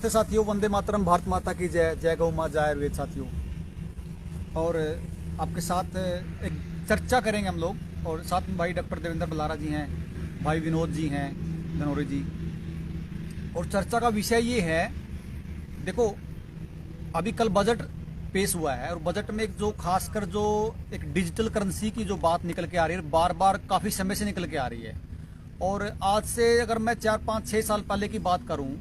नमस्ते साथियों, वंदे मातरम, भारत माता की जय, जय गौ माँ, जय आयुर्वेद साथियों। और आपके साथ एक चर्चा करेंगे हम लोग, और साथ में भाई डॉक्टर देवेंद्र बलारा जी हैं, भाई विनोद जी हैं, धनौरे जी। और चर्चा का विषय ये है, देखो अभी कल बजट पेश हुआ है, और बजट में एक जो खासकर जो एक डिजिटल करेंसी की जो बात निकल के आ रही है, बार बार काफ़ी समय से निकल के आ रही है। और आज से अगर मैं 4-5-6 साल पहले की बात करूं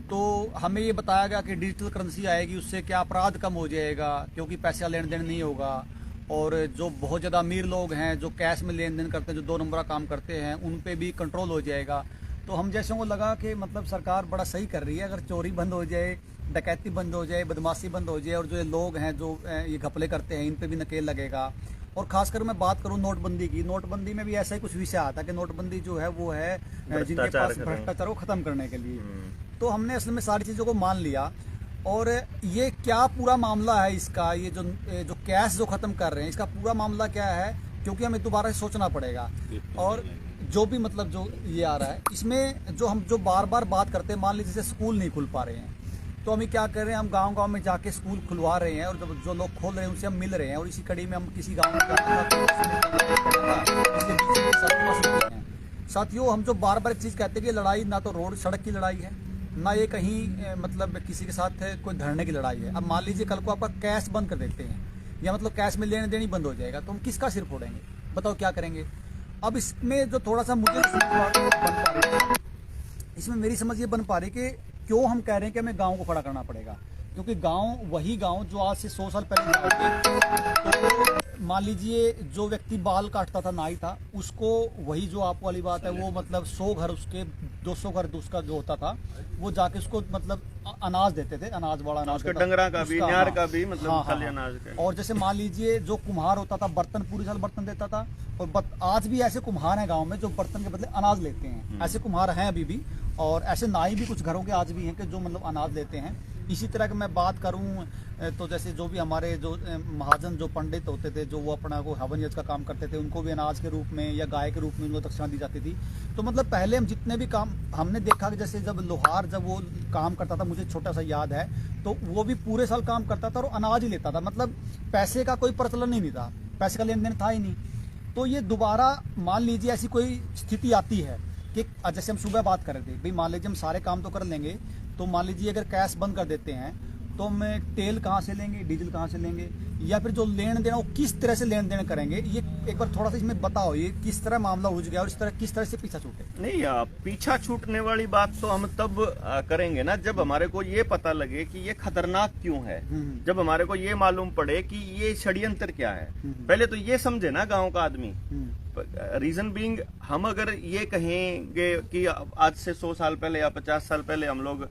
तो हमें ये बताया गया कि डिजिटल करेंसी आएगी, उससे क्या अपराध कम हो जाएगा, क्योंकि पैसे का लेन देन नहीं होगा। और जो बहुत ज़्यादा अमीर लोग हैं, जो कैश में लेन देन करते हैं, जो 2 नंबर का काम करते हैं, उन पे भी कंट्रोल हो जाएगा। तो हम जैसे को लगा कि मतलब सरकार बड़ा सही कर रही है, अगर चोरी बंद हो जाए, डकैती बंद हो जाए, बदमाशी बंद हो जाए, और जो लोग हैं जो ये घपले करते हैं, इन पे भी नकेल लगेगा। और खासकर मैं बात करूं नोटबंदी की, नोटबंदी में भी ऐसा ही कुछ विषय आता कि नोटबंदी जो है वो है जिनके पास भ्रष्टाचार को खत्म करने के लिए। तो हमने असल में सारी चीज़ों को मान लिया। और ये क्या पूरा मामला है इसका, ये जो कैश जो खत्म कर रहे हैं, इसका पूरा मामला क्या है, क्योंकि हमें दोबारा से सोचना पड़ेगा। और जो भी मतलब जो ये आ रहा है, इसमें जो हम जो बार बार बात करते हैं, मान लीजिए जैसे स्कूल नहीं खुल पा रहे हैं, तो हम क्या कर रहे हैं, हम गांव-गांव में जाके स्कूल खुलवा रहे हैं, और जो लोग खोल रहे हैं उनसे हम मिल रहे हैं, और इसी कड़ी में हम किसी गांव में साथियों, हम जो बार बार एक चीज़ कहते हैं कि लड़ाई ना तो रोड सड़क की लड़ाई है, ना ये कहीं मतलब किसी के साथ कोई धरने की लड़ाई है। अब मान लीजिए कल को आपका कैश बंद कर देते हैं, या मतलब कैश में लेने देनी बंद हो जाएगा, तो हम किसका सिर फोड़ेंगे, बताओ क्या करेंगे। अब इसमें जो थोड़ा सा मुझे इसमें मेरी समझ ये बन पा रही कि क्यों हम कह रहे हैं कि हमें गांव को खड़ा करना पड़ेगा, क्योंकि गांव वही गांव जो आज से 100 साल पहले, तो मान लीजिए जो व्यक्ति बाल काटता था, नाई था, उसको वही जो आप वाली बात है, वो मतलब 100 घर उसके 200 घर उसका जो होता था, वो जाके उसको मतलब अनाज देते थे, अनाज वाला अनाज, डंगरा का भी, न्यार का भी, मतलब खाली अनाज का। और जैसे मान लीजिए जो कुम्हार होता था, बर्तन पूरी साल बर्तन देता था। और आज भी ऐसे कुम्हार हैं गाँव में जो बर्तन के बदले अनाज लेते हैं, ऐसे कुम्हार हैं अभी भी। और ऐसे नाई भी कुछ घरों के आज भी हैं कि जो मतलब अनाज लेते हैं। इसी तरह की मैं बात करूं तो जैसे जो भी हमारे जो महाजन जो पंडित होते थे, जो वो अपना को हवन यज्ञ का काम करते थे, उनको भी अनाज के रूप में या गाय के रूप में उनको दक्षिणा दी जाती थी। तो मतलब पहले हम जितने भी काम हमने देखा कि जैसे जब लोहार जब वो काम करता था, मुझे छोटा सा याद है, तो वो भी पूरे साल काम करता था और अनाज ही लेता था, मतलब पैसे का कोई प्रचलन ही नहीं था, पैसे का लेन देन था ही नहीं। तो ये दोबारा मान लीजिए ऐसी कोई स्थिति आती है कि जैसे हम सुबह बात कर रहे थे, भाई मान लीजिए हम सारे काम तो कर लेंगे, तो मान लीजिए अगर कैश बंद कर देते हैं, तो हम तेल कहाँ से लेंगे, डीजल कहाँ से लेंगे, या फिर जो लेन देन वो किस तरह से लेन देन करेंगे। ये एक बार थोड़ा सा इसमें बताओ, ये किस तरह मामला उलझ गया और इस तरह किस तरह से पीछा छूटे। नहीं, पीछा छूटने वाली बात तो हम तब करेंगे ना जब हमारे को ये पता लगे कि ये खतरनाक क्यों है, जब हमारे को ये मालूम पड़े कि ये षड्यंत्र क्या है। पहले तो ये समझे ना गाँव का आदमी। रीजन बीइंग, हम अगर ये कहेंगे कि आज से 100 साल पहले या 50 साल पहले हम लोग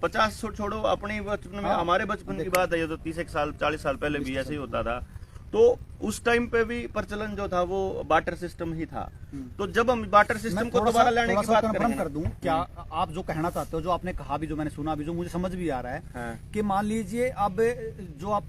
50 छोड़ो, अपने बचपन में, हमारे बचपन की बात है, ये तो 30 साल 40 साल पहले भी ऐसे ही होता था। तो उस टाइम पे भी प्रचलन जो था वो बार्टर सिस्टम ही था। तो जब हम बार्टर सिस्टम को दोबारा लाने की बात करेंगे, कर दूं क्या आप जो कहना चाहते हो, जो आपने कहा भी, जो मैंने सुना भी, जो मुझे समझ भी आ रहा है, हाँ। कि मान लीजिए अब जो आप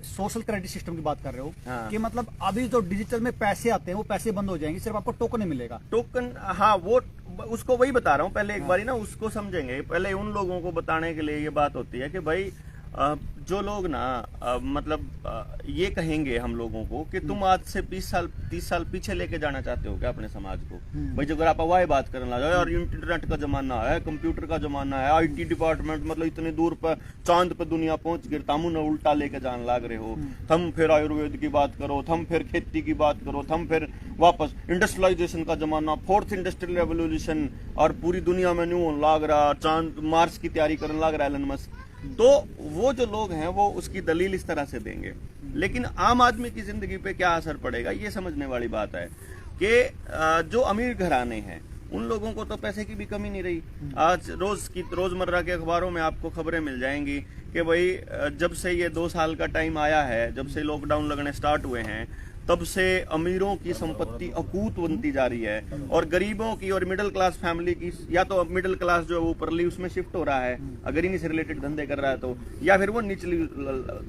सोशल क्रेडिट सिस्टम की बात कर रहे हो, हाँ। कि मतलब अभी जो डिजिटल में पैसे आते हैं वो पैसे बंद हो जाएंगे, सिर्फ आपको टोकन ही मिलेगा। टोकन, हाँ, वो उसको वही बता रहा हूँ। पहले एक बारी ना उसको समझेंगे। पहले उन लोगों को बताने के लिए ये बात होती है कि भाई जो लोग ना मतलब ये कहेंगे हम लोगों को कि तुम आज से 20 साल 30 साल पीछे लेके जाना चाहते हो क्या अपने समाज को। भाई अगर आप अवाय बात करने लगे, यार इंटरनेट का जमाना है, कंप्यूटर का जमाना है, IT डिपार्टमेंट मतलब इतने दूर पर चांद पे दुनिया पहुंच गई, तामू न उल्टा लेके जाने लग रहे हो, थम फिर आयुर्वेद की बात करो, थम फिर खेती की बात करो, थम फिर वापस इंडस्ट्रियलाइजेशन का जमाना, 4th इंडस्ट्रियल रेवोल्यूशन, और पूरी दुनिया में न्यू लाग रहा, चांद मार्स की तैयारी करने लग रहा है एलन मस्क। तो वो जो लोग हैं वो उसकी दलील इस तरह से देंगे, लेकिन आम आदमी की जिंदगी पे क्या असर पड़ेगा ये समझने वाली बात है कि जो अमीर घराने हैं उन लोगों को तो पैसे की भी कमी नहीं रही। आज रोजमर्रा के अखबारों में आपको खबरें मिल जाएंगी कि भाई जब से ये 2 साल का टाइम आया है, जब से लॉकडाउन लगने स्टार्ट हुए हैं, तब से अमीरों की संपत्ति अकूत बनती जा रही है, और गरीबों की और मिडिल क्लास फैमिली की, या तो मिडिल क्लास जो है वो ऊपरली उसमें शिफ्ट हो रहा है अगर इन्हीं से रिलेटेड धंधे कर रहा है तो, या फिर वो निचली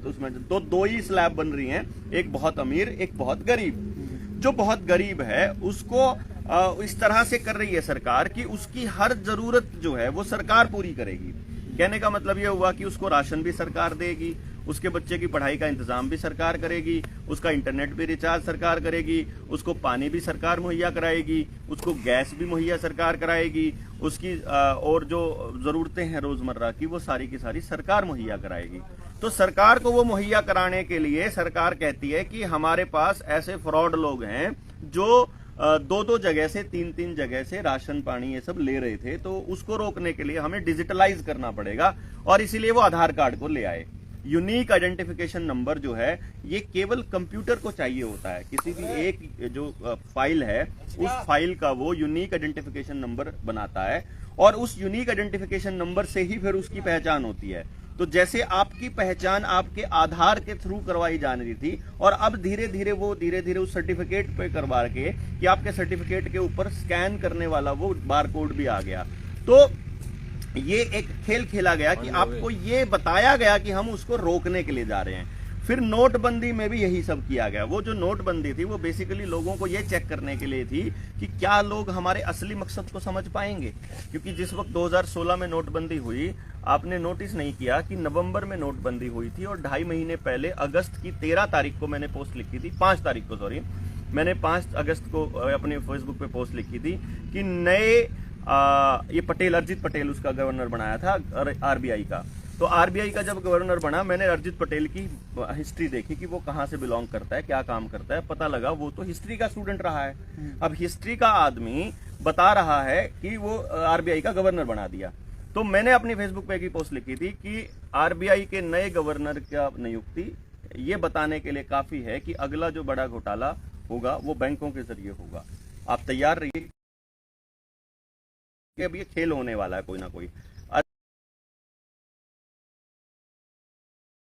उसमें, तो 2 ही स्लैब बन रही हैं, एक बहुत अमीर, एक बहुत गरीब। जो बहुत गरीब है उसको इस तरह से कर रही है सरकार कि उसकी हर जरूरत जो है वो सरकार पूरी करेगी। कहने का मतलब ये हुआ कि उसको राशन भी सरकार देगी, उसके बच्चे की पढ़ाई का इंतजाम भी सरकार करेगी, उसका इंटरनेट भी रिचार्ज सरकार करेगी, उसको पानी भी सरकार मुहैया कराएगी, उसको गैस भी मुहैया सरकार कराएगी, उसकी और जो जरूरतें हैं रोजमर्रा की वो सारी की सारी सरकार मुहैया कराएगी। तो सरकार को वो मुहैया कराने के लिए सरकार कहती है कि हमारे पास ऐसे फ्रॉड लोग हैं जो दो दो जगह से तीन जगह से राशन पानी ये सब ले रहे थे, तो उसको रोकने के लिए हमें डिजिटलाइज करना पड़ेगा और इसीलिए वो आधार कार्ड को ले आए। यूनिक आइडेंटिफिकेशन नंबर जो है ये केवल कंप्यूटर को चाहिए होता है, किसी भी एक जो फाइल है उस फाइल का वो यूनिक आइडेंटिफिकेशन नंबर बनाता है और उस यूनिक आइडेंटिफिकेशन नंबर से ही फिर उसकी पहचान होती है। तो जैसे आपकी पहचान आपके आधार के थ्रू करवाई जा रही थी और अब धीरे धीरे उस सर्टिफिकेट पे करवा के कि आपके सर्टिफिकेट के ऊपर स्कैन करने वाला वो बारकोड भी आ गया। तो ये एक खेल खेला गया कि आपको ये बताया गया कि हम उसको रोकने के लिए जा रहे हैं। फिर नोटबंदी में भी यही सब किया गया। वो जो नोटबंदी थी वो बेसिकली लोगों को ये चेक करने के लिए थी कि क्या लोग हमारे असली मकसद को समझ पाएंगे, क्योंकि जिस वक्त 2016 में नोटबंदी हुई, आपने नोटिस नहीं किया कि नवंबर में नोटबंदी हुई थी और 2.5 महीने पहले अगस्त की 13 तारीख को मैंने पोस्ट लिखी थी, 5 तारीख को सॉरी, मैंने 5 अगस्त को अपने फेसबुक पे पोस्ट लिखी थी कि नए ये पटेल, अर्जित पटेल उसका गवर्नर बनाया था आरबीआई का। तो आरबीआई का जब गवर्नर बना, मैंने अर्जित पटेल की हिस्ट्री देखी कि वो कहाँ से बिलोंग करता है, क्या काम करता है। पता लगा वो तो हिस्ट्री का स्टूडेंट रहा है। अब हिस्ट्री का आदमी बता रहा है कि वो आरबीआई का गवर्नर बना दिया। तो मैंने अपनी फेसबुक पे की पोस्ट लिखी थी कि आरबीआई के नए गवर्नर का नियुक्ति ये बताने के लिए काफी है कि अगला जो बड़ा घोटाला होगा वो बैंकों के जरिए होगा। आप तैयार रहिए कि अब ये खेल होने वाला है कोई ना कोई।